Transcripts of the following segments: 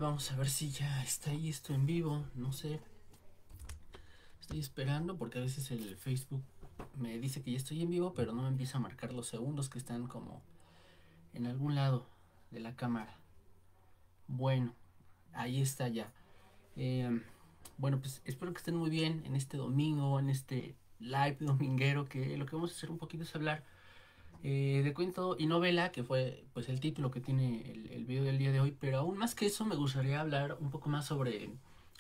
Vamos a ver si ya está ahí esto en vivo. No sé, estoy esperando porque a veces el Facebook me dice que ya estoy en vivo, pero no me empieza a marcar los segundos que están como en algún lado de la cámara. Bueno, ahí está ya. Eh, bueno, pues espero que estén muy bien en este domingo, en este live dominguero, que lo que vamos a hacer un poquito es hablar de cuento y novela, que fue pues el título que tiene el video del día de hoy, pero aún más que eso me gustaría hablar un poco más sobre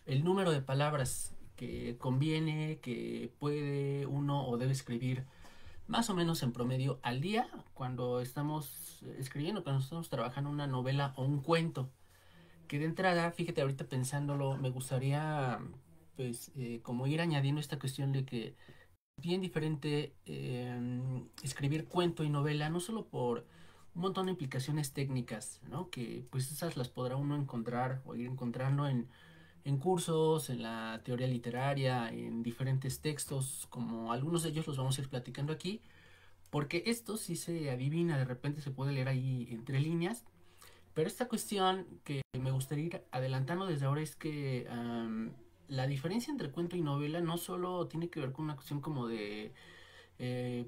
el número de palabras que conviene, que puede uno o debe escribir más o menos en promedio al día cuando estamos escribiendo, cuando estamos trabajando una novela o un cuento. Que de entrada, fíjate, ahorita pensándolo, me gustaría pues como ir añadiendo esta cuestión de que bien diferente escribir cuento y novela, no solo por un montón de implicaciones técnicas, ¿no? Que pues esas las podrá uno encontrar o ir encontrando en cursos, en la teoría literaria, en diferentes textos, como algunos de ellos los vamos a ir platicando aquí, porque esto sí se adivina, de repente se puede leer ahí entre líneas, pero esta cuestión que me gustaría ir adelantando desde ahora es que la diferencia entre cuento y novela no solo tiene que ver con una cuestión como de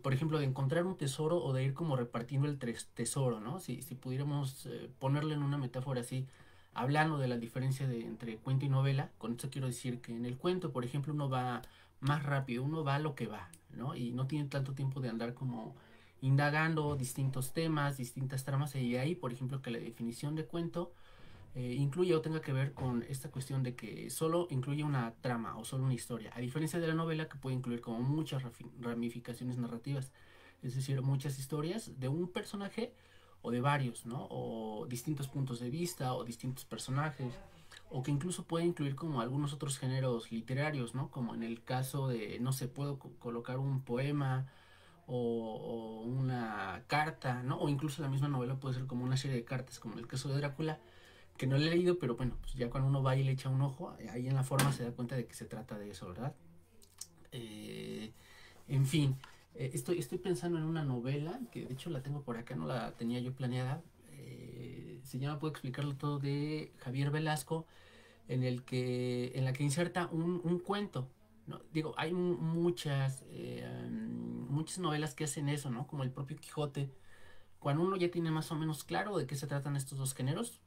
por ejemplo, de encontrar un tesoro o de ir como repartiendo el tesoro, ¿no? Si pudiéramos ponerle en una metáfora así, hablando de la diferencia entre cuento y novela, con esto quiero decir que en el cuento, por ejemplo, uno va más rápido, uno va a lo que va, ¿no? Y no tiene tanto tiempo de andar como indagando distintos temas, distintas tramas, y ahí, por ejemplo, que la definición de cuento incluye o tenga que ver con esta cuestión de que solo incluye una trama o solo una historia, a diferencia de la novela que puede incluir como muchas ramificaciones narrativas, es decir, muchas historias de un personaje o de varios, ¿no? O distintos puntos de vista o distintos personajes, o que incluso puede incluir como algunos otros géneros literarios, ¿no? Como en el caso de, no sé, puedo colocar un poema o una carta, ¿no? O incluso la misma novela puede ser como una serie de cartas, como en el caso de Drácula, que no le he leído, pero bueno, pues ya cuando uno va y le echa un ojo, ahí en la forma se da cuenta de que se trata de eso, ¿verdad? Eh, en fin, estoy pensando en una novela, que de hecho la tengo por acá, no la tenía yo planeada. Se llama Puedo explicarlo todo, de Javier Velasco, en la que inserta un cuento. ¿No? Digo, hay muchas novelas que hacen eso, ¿no? Como el propio Quijote. Cuando uno ya tiene más o menos claro de qué se tratan estos dos géneros,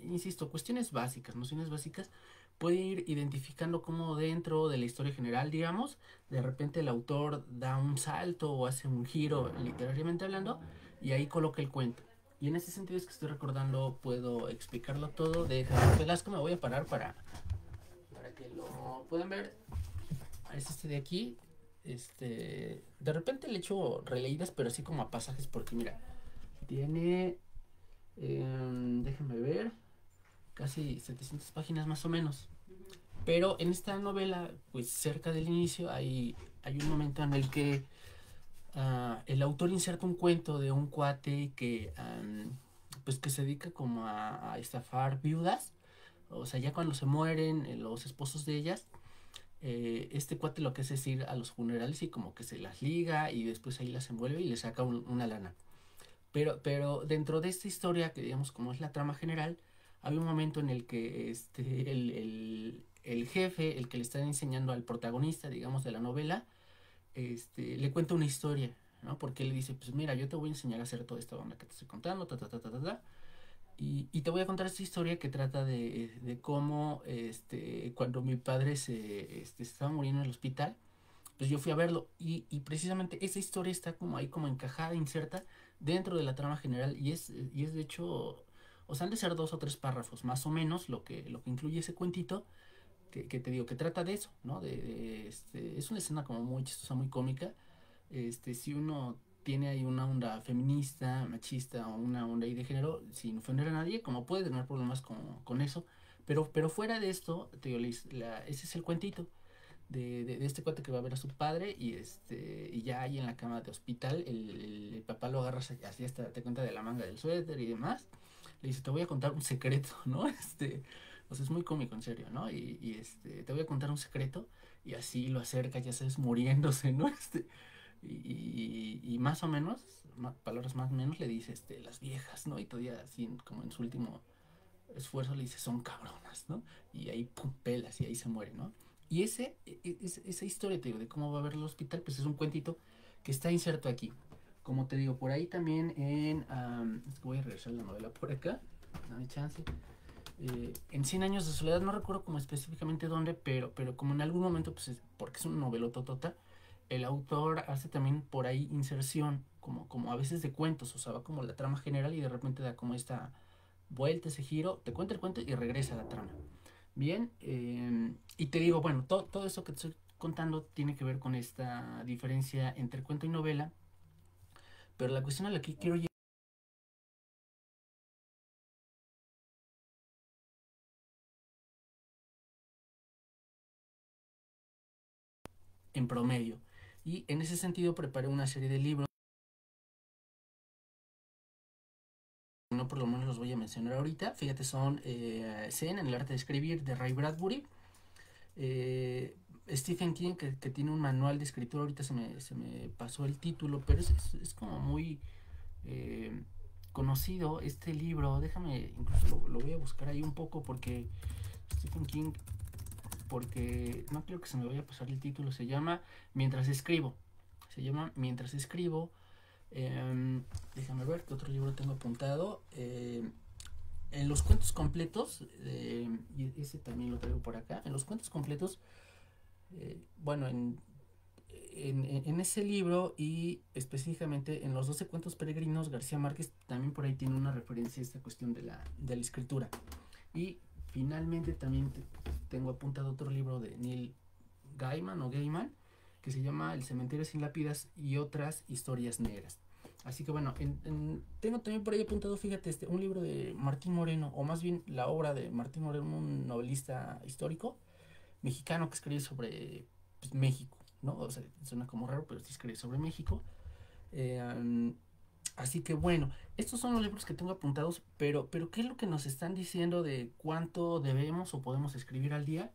insisto, cuestiones básicas, nociones básicas, puede ir identificando cómo dentro de la historia general, digamos, de repente el autor da un salto o hace un giro literariamente hablando y ahí coloca el cuento. Y en ese sentido es que estoy recordando, puedo explicarlo todo de Javier Velasco. Me voy a parar para que lo puedan ver. Es este de aquí. De repente le echo releídas, pero así como a pasajes, porque mira, tiene, déjenme ver, casi 700 páginas más o menos. Pero en esta novela, pues cerca del inicio, hay un momento en el que el autor inserta un cuento de un cuate que, pues que se dedica como a estafar viudas. O sea, ya cuando se mueren los esposos de ellas, este cuate lo que hace es ir a los funerales y como que se las liga y después ahí las envuelve y le saca una lana. Pero dentro de esta historia, que digamos como es la trama general, hay un momento en el que el jefe, el que le está enseñando al protagonista, digamos, de la novela, le cuenta una historia, ¿no? Porque él le dice, pues mira, yo te voy a enseñar a hacer toda esta onda que te estoy contando, ta, ta, ta, ta, ta, ta, y te voy a contar esta historia que trata de cómo, cuando mi padre se estaba muriendo en el hospital, pues yo fui a verlo y precisamente esa historia está como ahí como encajada, inserta dentro de la trama general y es de hecho, o sea, han de ser dos o tres párrafos más o menos lo que incluye ese cuentito que te digo que trata de eso, ¿no? Es una escena como muy chistosa, muy cómica. Si uno tiene ahí una onda feminista, machista o una onda ahí de género, sin ofender a nadie, como puede tener problemas con eso, pero fuera de esto, te digo, ese es el cuentito de este cuate que va a ver a su padre y ya ahí en la cama de hospital el papá lo agarra así hasta te cuenta de la manga del suéter y demás. Le dice, te voy a contar un secreto, ¿no? O sea, es muy cómico, en serio, ¿no? Te voy a contar un secreto y así lo acerca, ya sabes, muriéndose, ¿no? Y más o menos, palabras más o menos, le dice, las viejas, ¿no? Y todavía así como en su último esfuerzo le dice, son cabronas, ¿no? Y ahí, pum, pelas y ahí se muere, ¿no? Y esa historia, te digo, de cómo va a ver el hospital, pues es un cuentito que está inserto aquí. Como te digo, por ahí también voy a regresar la novela por acá, dame chance. En 100 años de soledad, no recuerdo como específicamente dónde, pero como en algún momento, pues porque es un novelo totota, el autor hace también por ahí inserción, como a veces de cuentos, o sea, va como la trama general y de repente da como esta vuelta, ese giro, te cuenta el cuento y regresa a la trama. Bien, y te digo, bueno, todo eso que te estoy contando tiene que ver con esta diferencia entre cuento y novela, pero la cuestión a la que quiero llegar en promedio. Y en ese sentido preparé una serie de libros, no por lo menos los voy a mencionar ahorita. Fíjate, son Zen, en el arte de escribir, de Ray Bradbury. eh, Stephen King, que tiene un manual de escritura, ahorita se me pasó el título, pero es como muy eh, conocido este libro. Déjame, incluso lo voy a buscar ahí un poco porque Stephen King, porque no quiero que se me vaya a pasar el título. Se llama Mientras escribo. Se llama Mientras escribo. Déjame ver qué otro libro tengo apuntado. En los cuentos completos, y ese también lo traigo por acá. En los cuentos completos, bueno, en ese libro y específicamente en los 12 cuentos peregrinos, García Márquez también por ahí tiene una referencia a esta cuestión de la escritura. Y finalmente también tengo apuntado otro libro de Neil Gaiman, que se llama El cementerio sin lápidas y otras historias negras. Así que bueno, tengo también por ahí apuntado, fíjate, un libro de Martín Moreno, o más bien la obra de Martín Moreno, un novelista histórico mexicano que escribe sobre pues, México, ¿no? O sea, suena como raro, pero sí escribe sobre México. Eh, Así que bueno, estos son los libros que tengo apuntados, pero ¿qué es lo que nos están diciendo de cuánto debemos o podemos escribir al día?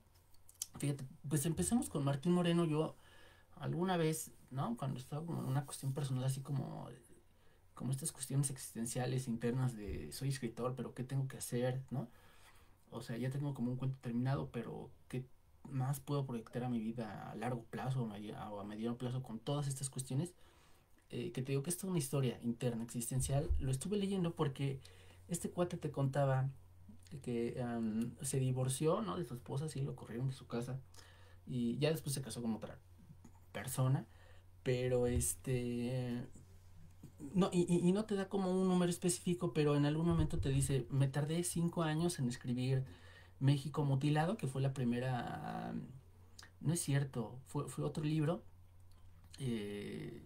Fíjate, pues empecemos con Martín Moreno. Yo alguna vez, ¿no? Cuando estaba como en una cuestión personal, así como estas cuestiones existenciales internas de soy escritor, pero ¿qué tengo que hacer, ¿no? O sea, ya tengo como un cuento terminado, pero ¿qué más puedo proyectar a mi vida a largo plazo o a mediano plazo con todas estas cuestiones? Que te digo que esto es una historia interna, existencial. Lo estuve leyendo porque este cuate te contaba que se divorció, ¿no? De su esposa, sí, lo corrieron de su casa y ya después se casó con otra persona, pero no, y no te da como un número específico, pero en algún momento te dice, me tardé 5 años en escribir México Mutilado, que fue la primera, no es cierto, fue otro libro, eh,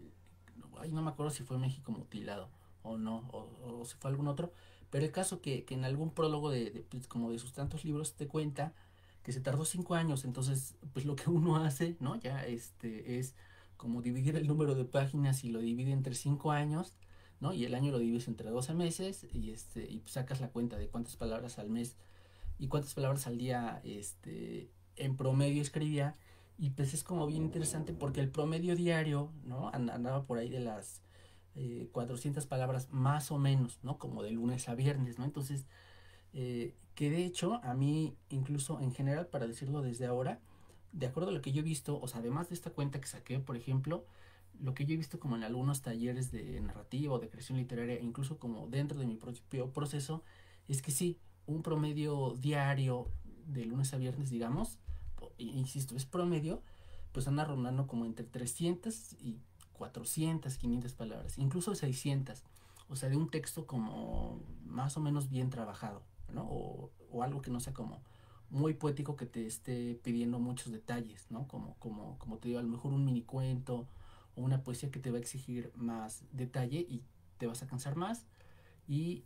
ay, no me acuerdo si fue México Mutilado o no, o si fue algún otro, pero el caso que en algún prólogo pues, como de sus tantos libros te cuenta que se tardó 5 años. Entonces pues lo que uno hace, ¿no? Ya es como dividir el número de páginas y lo divide entre 5 años, ¿no? Y el año lo divides entre 12 meses y pues sacas la cuenta de cuántas palabras al mes y cuántas palabras al día en promedio escribía. Y pues es como bien interesante porque el promedio diario, ¿no? Andaba por ahí de las 400 palabras más o menos, ¿no? Como de lunes a viernes, ¿no? Entonces, que de hecho a mí, incluso en general, para decirlo desde ahora, de acuerdo a lo que yo he visto, o sea, además de esta cuenta que saqué, por ejemplo, lo que yo he visto como en algunos talleres de narrativa o de creación literaria, incluso como dentro de mi propio proceso, es que sí, un promedio diario de lunes a viernes, digamos, insisto, es promedio, pues anda rondando como entre 300 y 400, 500 palabras, incluso 600, o sea, de un texto como más o menos bien trabajado, ¿no? O algo que no sea como muy poético, que te esté pidiendo muchos detalles, ¿no? Como te digo, a lo mejor un mini cuento o una poesía que te va a exigir más detalle y te vas a cansar más. Y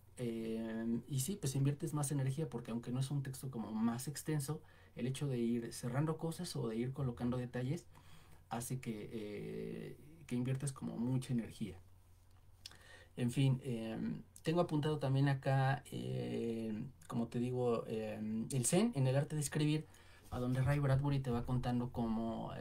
sí, pues inviertes más energía porque aunque no es un texto como más extenso, el hecho de ir cerrando cosas o de ir colocando detalles hace que inviertas como mucha energía. En fin, tengo apuntado también acá, como te digo, el Zen en el arte de escribir, a donde Ray Bradbury te va contando cómo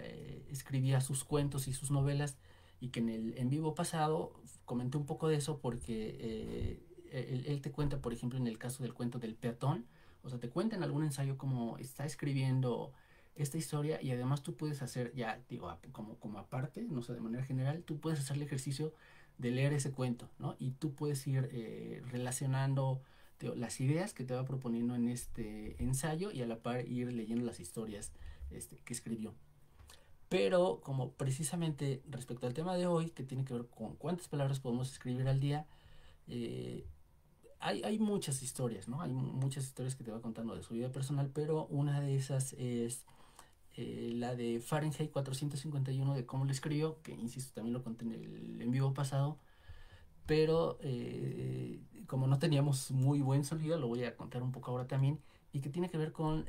escribía sus cuentos y sus novelas, y que en el en vivo pasado comenté un poco de eso porque él te cuenta, por ejemplo, en el caso del cuento del peatón, o sea, te cuenta en algún ensayo cómo está escribiendo esta historia y además tú puedes hacer, ya digo, como aparte, no sé, de manera general, tú puedes hacer el ejercicio de leer ese cuento, ¿no? Y tú puedes ir relacionando las ideas que te va proponiendo en este ensayo y a la par ir leyendo las historias que escribió. Pero como precisamente respecto al tema de hoy, que tiene que ver con cuántas palabras podemos escribir al día, eh, hay muchas historias, ¿no? Hay muchas historias que te va contando de su vida personal, pero una de esas es la de Fahrenheit 451, de cómo lo escribió, que insisto, también lo conté en el en vivo pasado, pero como no teníamos muy buen sonido, lo voy a contar un poco ahora también, y que tiene que ver con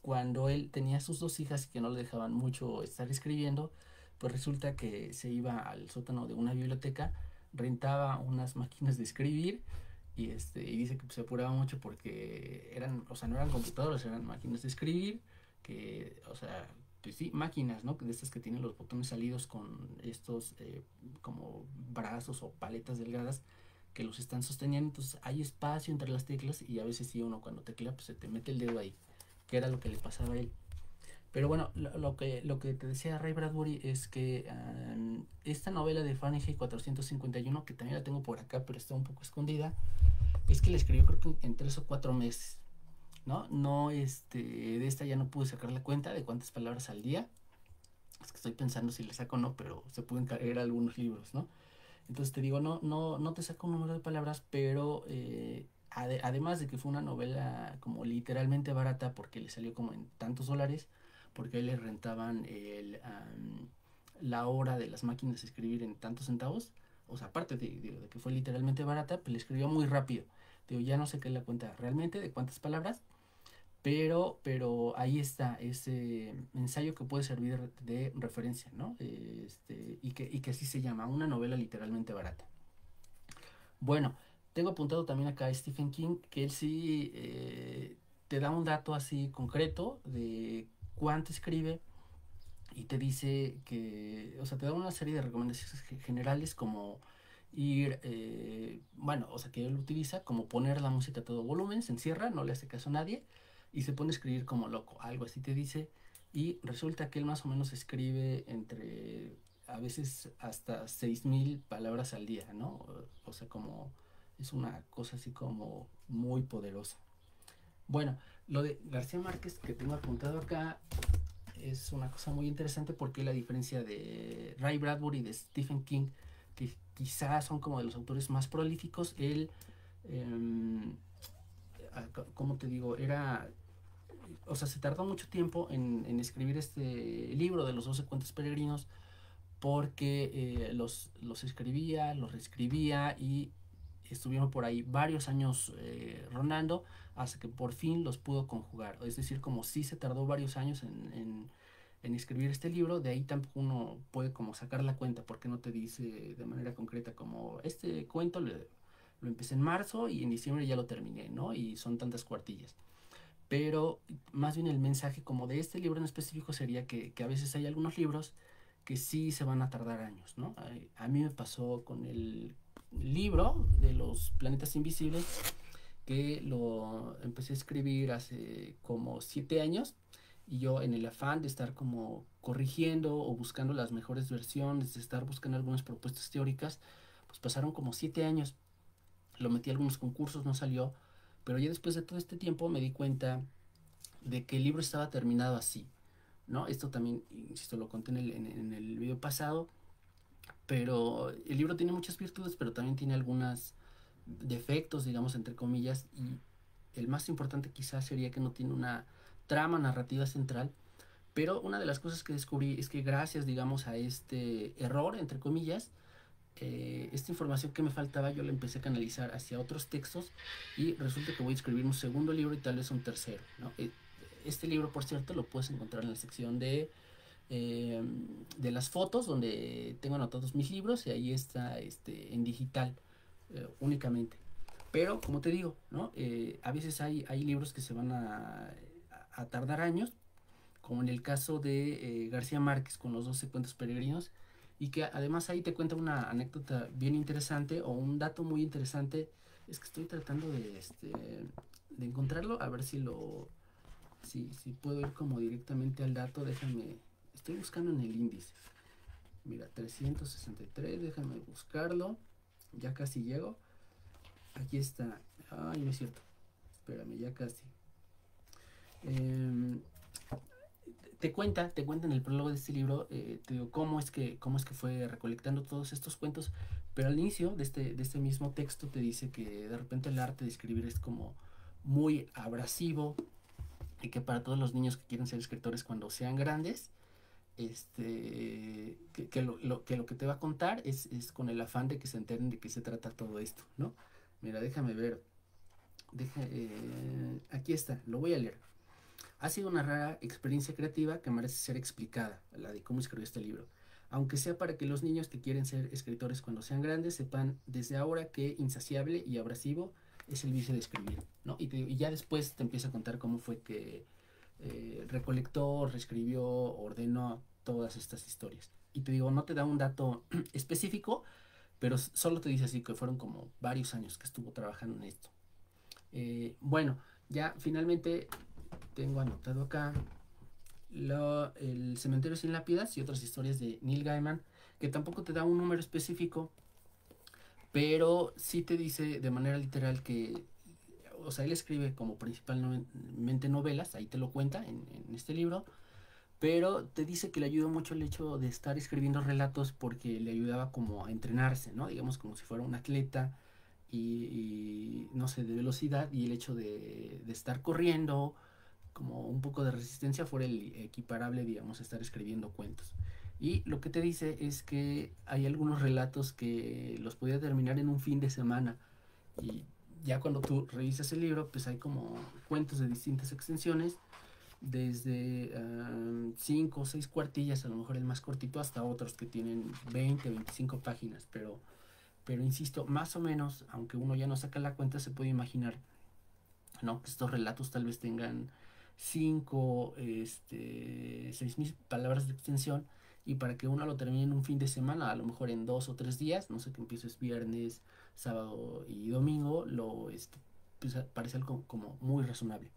cuando él tenía sus dos hijas y que no le dejaban mucho estar escribiendo, pues resulta que se iba al sótano de una biblioteca, rentaba unas máquinas de escribir y dice que pues, se apuraba mucho porque eran, o sea, no eran computadoras, eran máquinas de escribir, que, o sea, pues sí, máquinas, ¿no? De estas que tienen los botones salidos con estos como brazos o paletas delgadas que los están sosteniendo, entonces hay espacio entre las teclas y a veces sí uno cuando teclea pues se te mete el dedo ahí, que era lo que le pasaba a él. Pero bueno, lo que te decía Ray Bradbury es que esta novela de Fahrenheit 451, que también la tengo por acá, pero está un poco escondida, es que la escribió creo que en 3 o 4 meses, ¿no? No, de esta ya no pude sacar la cuenta de cuántas palabras al día. Es que estoy pensando si le saco o no, pero se pueden caer algunos libros, ¿no? Entonces te digo, no te saco un número de palabras, pero además de que fue una novela como literalmente barata, porque le salió como en tantos dólares, porque le rentaban la hora de las máquinas de escribir en tantos centavos, o sea, aparte de que fue literalmente barata, pues le escribió muy rápido. Digo, ya no sé qué es la cuenta realmente de cuántas palabras, pero ahí está ese ensayo que puede servir de referencia, ¿no? Y que así se llama, una novela literalmente barata. Bueno, tengo apuntado también acá a Stephen King, que él sí te da un dato así concreto de cuánto escribe y te dice que, o sea, te da una serie de recomendaciones generales como ir, bueno, o sea, que él utiliza como poner la música a todo volumen, se encierra, no le hace caso a nadie y se pone a escribir como loco, algo así te dice, y resulta que él más o menos escribe entre, a veces hasta 6,000 palabras al día, ¿no? O sea, como es una cosa así como muy poderosa. Bueno, lo de García Márquez que tengo apuntado acá es una cosa muy interesante porque la diferencia de Ray Bradbury y de Stephen King, que quizás son como de los autores más prolíficos, él, eh, como te digo, o sea, se tardó mucho tiempo en escribir este libro de los 12 cuentos peregrinos porque los escribía, los reescribía y estuvieron por ahí varios años rondando hasta que por fin los pudo conjugar. Es decir, como si se tardó varios años en escribir este libro, de ahí tampoco uno puede como sacar la cuenta porque no te dice de manera concreta como este cuento lo empecé en marzo y en diciembre ya lo terminé, ¿no? Y son tantas cuartillas. Pero más bien el mensaje como de este libro en específico sería que a veces hay algunos libros que sí se van a tardar años, ¿no? A mí me pasó con el libro de los planetas invisibles, que lo empecé a escribir hace como 7 años y yo en el afán de estar como corrigiendo o buscando las mejores versiones, de estar buscando algunas propuestas teóricas, pues pasaron como 7 años, lo metí a algunos concursos, no salió, pero ya después de todo este tiempo me di cuenta de que el libro estaba terminado así, ¿no? Esto también, insisto, lo conté en el video pasado, pero el libro tiene muchas virtudes, pero también tiene algunos defectos, digamos, entre comillas, y el más importante quizás sería que no tiene una trama narrativa central, pero una de las cosas que descubrí es que gracias, digamos, a este error, entre comillas, esta información que me faltaba yo la empecé a canalizar hacia otros textos y resulta que voy a escribir un segundo libro y tal vez un tercero, ¿no? Este libro, por cierto, lo puedes encontrar en la sección de las fotos, donde tengo anotados mis libros y ahí está en digital únicamente. Pero, como te digo, ¿no? A veces hay libros que se van a tardar años, como en el caso de García Márquez con los 12 cuentos peregrinos, y que además ahí te cuenta una anécdota bien interesante o un dato muy interesante. Es que estoy tratando de encontrarlo, a ver si puedo ir como directamente al dato. Déjame, estoy buscando en el índice. Mira, 363, déjame buscarlo. Ya casi llego. Aquí está. Ay, no es cierto. Espérame, ya casi. Eh, te cuenta en el prólogo de este libro, te digo, cómo es que fue recolectando todos estos cuentos, pero al inicio de este mismo texto te dice que de repente el arte de escribir es como muy abrasivo y que para todos los niños que quieren ser escritores cuando sean grandes, que lo que te va a contar es con el afán de que se enteren de qué se trata todo esto, ¿no? Mira, déjame ver, aquí está, lo voy a leer. Ha sido una rara experiencia creativa que merece ser explicada, la de cómo escribió este libro. Aunque sea para que los niños que quieren ser escritores cuando sean grandes sepan desde ahora que insaciable y abrasivo es el vicio de escribir, ¿no? Y ya después te empieza a contar cómo fue que recolectó, reescribió, ordenó todas estas historias. Y te digo, no te da un dato específico, pero solo te dice así que fueron como varios años que estuvo trabajando en esto. Bueno, ya finalmente tengo anotado acá el cementerio sin lápidas y otras historias de Neil Gaiman, que tampoco te da un número específico, pero sí te dice de manera literal que, o sea, él escribe como principalmente novelas, ahí te lo cuenta en este libro, pero te dice que le ayudó mucho el hecho de estar escribiendo relatos porque le ayudaba como a entrenarse, ¿no? Digamos como si fuera un atleta no sé, de velocidad, y el hecho de estar corriendo como un poco de resistencia fuera el equiparable, digamos, a estar escribiendo cuentos. Y lo que te dice es que hay algunos relatos que los podía terminar en un fin de semana. Y ya cuando tú revisas el libro, pues hay como cuentos de distintas extensiones, desde 5 o 6 cuartillas, a lo mejor el más cortito, hasta otros que tienen 20, 25 páginas. Pero insisto, más o menos, aunque uno ya no saca la cuenta, se puede imaginar, ¿no? Que estos relatos tal vez tengan 5, 6.000 palabras de extensión, y para que uno lo termine en un fin de semana, a lo mejor en 2 o 3 días, no sé, que empieces viernes, sábado y domingo, pues, parece algo como muy razonable.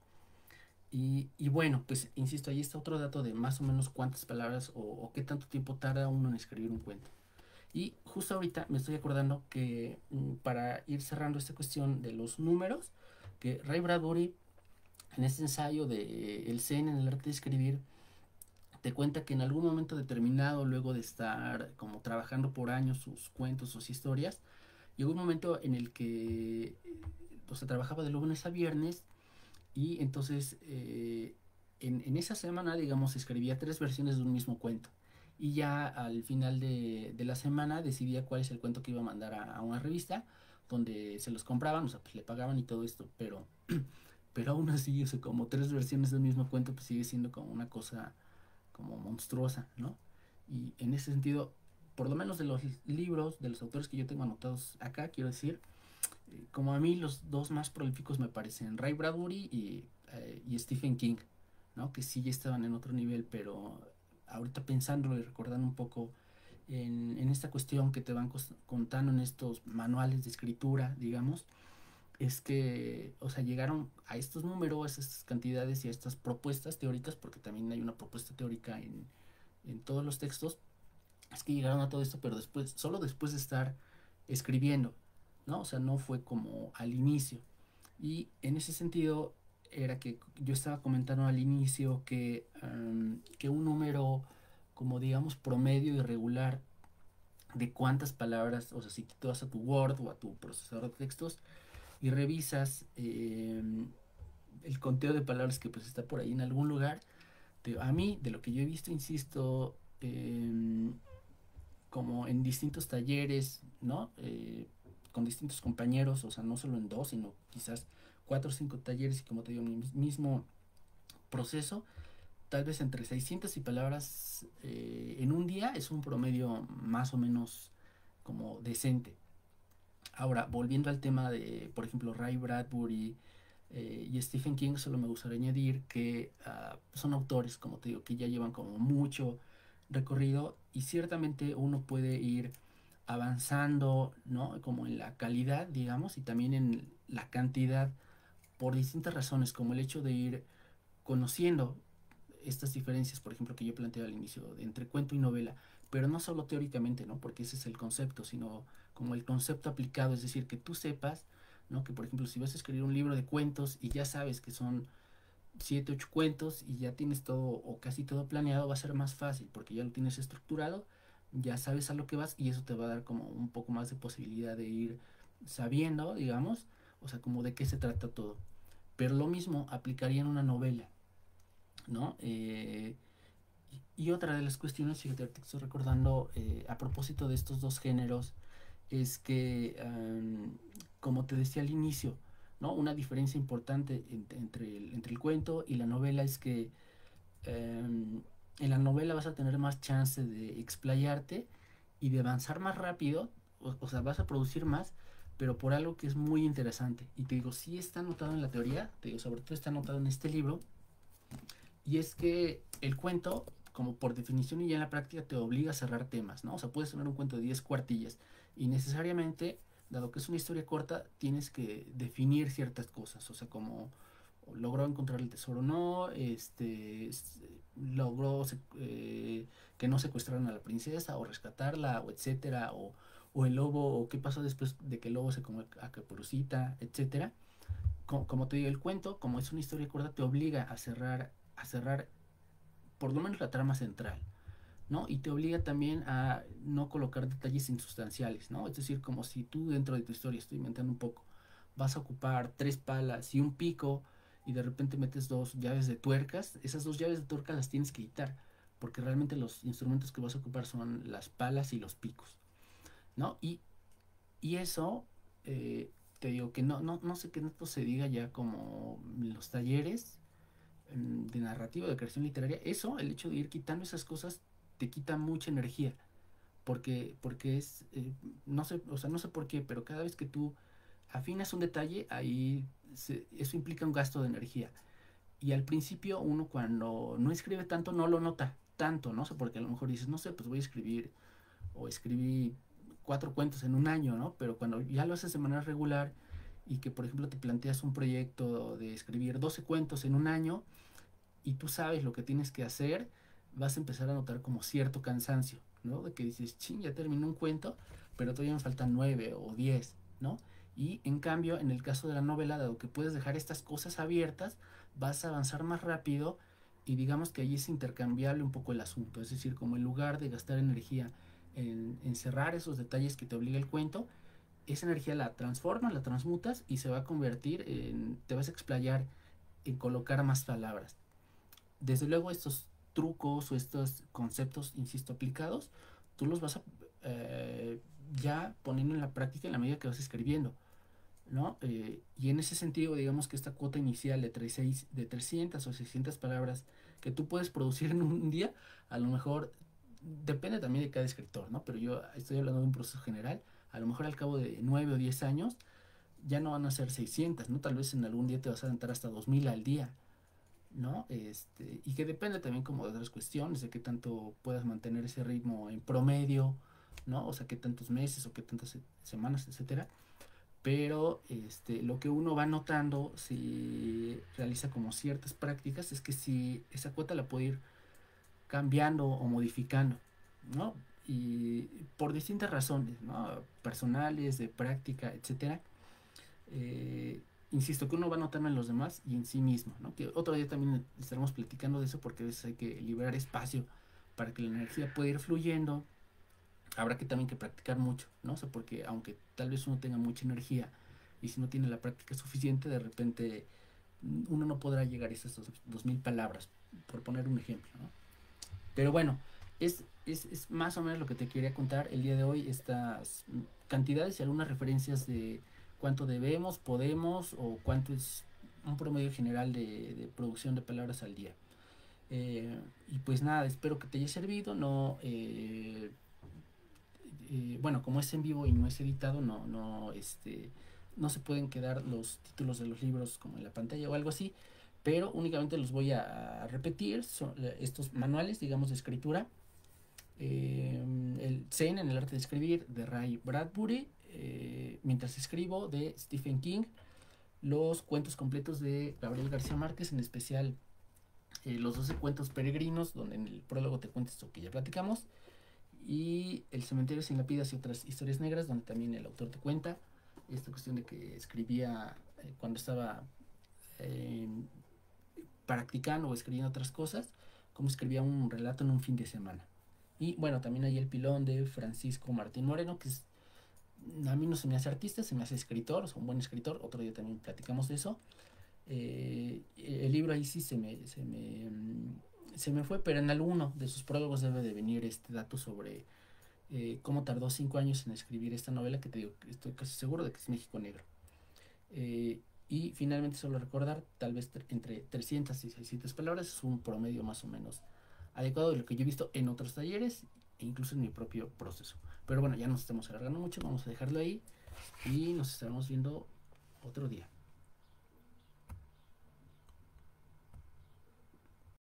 Y bueno, pues insisto, ahí está otro dato de más o menos cuántas palabras o qué tanto tiempo tarda uno en escribir un cuento. Y justo ahorita me estoy acordando que para ir cerrando esta cuestión de los números, que Ray Bradbury en este ensayo de El Zen en el arte de escribir, te cuenta que en algún momento determinado, luego de estar como trabajando por años sus cuentos, sus historias, llegó un momento en el que o sea, trabajaba de lunes a viernes, y entonces en esa semana, digamos, escribía 3 versiones de un mismo cuento. Y ya al final de la semana decidía cuál es el cuento que iba a mandar a una revista donde se los compraban, o sea, pues le pagaban y todo esto, pero aún así, o sea, como 3 versiones del mismo cuento, pues sigue siendo como una cosa como monstruosa, ¿no? Y en ese sentido, por lo menos de los libros, de los autores que yo tengo anotados acá, quiero decir, como a mí los dos más prolíficos me parecen Ray Bradbury y Stephen King, ¿no? Que sí ya estaban en otro nivel, pero ahorita pensándolo y recordando un poco en esta cuestión que te van contando en estos manuales de escritura, digamos, es que, o sea, llegaron a estos números, a estas cantidades y a estas propuestas teóricas, porque también hay una propuesta teórica en todos los textos, es que llegaron a todo esto, pero después, solo después de estar escribiendo, ¿no? O sea, no fue como al inicio. Y en ese sentido, era que yo estaba comentando al inicio que un número, como digamos, promedio y regular de cuántas palabras, o sea, si tú vas a tu Word o a tu procesador de textos y revisas el conteo de palabras que pues está por ahí en algún lugar, a mí, de lo que yo he visto, insisto, como en distintos talleres, ¿no? Con distintos compañeros, o sea, no solo en dos, sino quizás 4 o 5 talleres, y como te digo, mi mismo proceso, tal vez entre 600 y palabras en un día es un promedio más o menos como decente. Ahora, volviendo al tema de, por ejemplo, Ray Bradbury y Stephen King, solo me gustaría añadir que son autores, como te digo, que ya llevan como mucho recorrido, y ciertamente uno puede ir avanzando, ¿no? Como en la calidad, digamos, y también en la cantidad por distintas razones, como el hecho de ir conociendo estas diferencias, por ejemplo, que yo planteé al inicio, entre cuento y novela, pero no solo teóricamente, ¿no? Porque ese es el concepto, sino como el concepto aplicado, es decir, que tú sepas, ¿no? Que por ejemplo, si vas a escribir un libro de cuentos y ya sabes que son 7, 8 cuentos y ya tienes todo o casi todo planeado, va a ser más fácil porque ya lo tienes estructurado, ya sabes a lo que vas y eso te va a dar como un poco más de posibilidad de ir sabiendo, digamos, o sea, como de qué se trata todo. Pero lo mismo aplicaría en una novela, ¿no? Y otra de las cuestiones, fíjate, ahorita que estoy recordando, a propósito de estos dos géneros, es que, como te decía al inicio, ¿no? Una diferencia importante entre el cuento y la novela es que en la novela vas a tener más chance de explayarte y de avanzar más rápido, o sea, vas a producir más, pero por algo que es muy interesante. Y te digo, sí está anotado en la teoría, te digo, sobre todo está anotado en este libro, y es que el cuento, como por definición y ya en la práctica, te obliga a cerrar temas, ¿no? O sea, puedes tener un cuento de 10 cuartillas y necesariamente, dado que es una historia corta, tienes que definir ciertas cosas, o sea, como logró encontrar el tesoro o no, logró que no secuestraran a la princesa o rescatarla o etcétera, o el lobo, o qué pasó después de que el lobo se comió a Caperucita, etcétera. Como te digo, el cuento, como es una historia corta, te obliga a cerrar por lo menos la trama central, ¿no? Y te obliga también a no colocar detalles insustanciales, ¿no? Es decir, como si tú dentro de tu historia, estoy inventando un poco, vas a ocupar 3 palas y un pico y de repente metes 2 llaves de tuercas, esas 2 llaves de tuercas las tienes que quitar, porque realmente los instrumentos que vas a ocupar son las palas y los picos, ¿no? Y eso, te digo que no sé qué tanto se diga ya como los talleres de narrativa, de creación literaria, eso, el hecho de ir quitando esas cosas, te quita mucha energía, porque no sé, o sea, no sé por qué, pero cada vez que tú afinas un detalle, ahí eso implica un gasto de energía. Y al principio uno cuando no escribe tanto no lo nota tanto, no sé, porque a lo mejor dices, no sé, pues voy a escribir o escribí 4 cuentos en un año, ¿no? Pero cuando ya lo haces de manera regular y que, por ejemplo, te planteas un proyecto de escribir 12 cuentos en un año, y tú sabes lo que tienes que hacer, vas a empezar a notar como cierto cansancio, ¿no? De que dices, ching, ya terminé un cuento, pero todavía me faltan 9 o 10, ¿no? Y en cambio, en el caso de la novela, dado que puedes dejar estas cosas abiertas, vas a avanzar más rápido y digamos que ahí es intercambiable un poco el asunto. Es decir, como en lugar de gastar energía en cerrar esos detalles que te obliga el cuento, esa energía la transformas, la transmutas y se va a convertir te vas a explayar en colocar más palabras. Desde luego estos trucos o estos conceptos, insisto, aplicados, tú los vas a ya poniendo en la práctica en la medida que vas escribiendo, ¿no? Y en ese sentido, digamos que esta cuota inicial de 300 o 600 palabras que tú puedes producir en un día, a lo mejor depende también de cada escritor, ¿no? Pero yo estoy hablando de un proceso general, a lo mejor al cabo de 9 o 10 años ya no van a ser 600, ¿no? Tal vez en algún día te vas a aventar hasta 2000 al día, ¿no? Y que depende también como de otras cuestiones, de qué tanto puedas mantener ese ritmo en promedio, ¿no? O sea, qué tantos meses o qué tantas semanas, etcétera. Pero lo que uno va notando si realiza como ciertas prácticas es que si esa cuota la puede ir cambiando o modificando, ¿no? Y por distintas razones, ¿no? Personales, de práctica, etcétera. Insisto, que uno va notando en los demás y en sí mismo, ¿no? Que otro día también estaremos platicando de eso porque a veces hay que liberar espacio para que la energía pueda ir fluyendo. Habrá que también que practicar mucho, ¿no? O sea, porque aunque tal vez uno tenga mucha energía y si no tiene la práctica suficiente, de repente uno no podrá llegar a esas 2000 palabras, por poner un ejemplo, ¿no? Pero bueno, es más o menos lo que te quería contar el día de hoy, estas cantidades y algunas referencias de cuánto debemos, podemos o cuánto es un promedio general de producción de palabras al día. Y pues nada, espero que te haya servido. No, bueno, como es en vivo y no es editado, no se pueden quedar los títulos de los libros como en la pantalla o algo así, pero únicamente los voy a repetir, son estos manuales, digamos, de escritura, El Zen en el arte de escribir de Ray Bradbury, Mientras escribo de Stephen King, los cuentos completos de Gabriel García Márquez, en especial los 12 cuentos peregrinos, donde en el prólogo te cuenta esto que ya platicamos, y El cementerio sin lápidas y otras historias negras, donde también el autor te cuenta esta cuestión de que escribía cuando estaba eh, practicando o escribiendo otras cosas, como escribía un relato en un fin de semana. Y bueno, también hay El pilón de Francisco Martín Moreno, que es, a mí no se me hace artista, se me hace escritor, es un buen escritor, otro día también platicamos de eso. El libro ahí sí se me fue, pero en alguno de sus prólogos debe de venir este dato sobre cómo tardó 5 años en escribir esta novela, que te digo, que estoy casi seguro de que es México Negro. Eh, y finalmente solo recordar, tal vez entre 300 y 600 palabras es un promedio más o menos adecuado de lo que yo he visto en otros talleres e incluso en mi propio proceso. Pero bueno, ya nos estamos alargando mucho, vamos a dejarlo ahí y nos estaremos viendo otro día.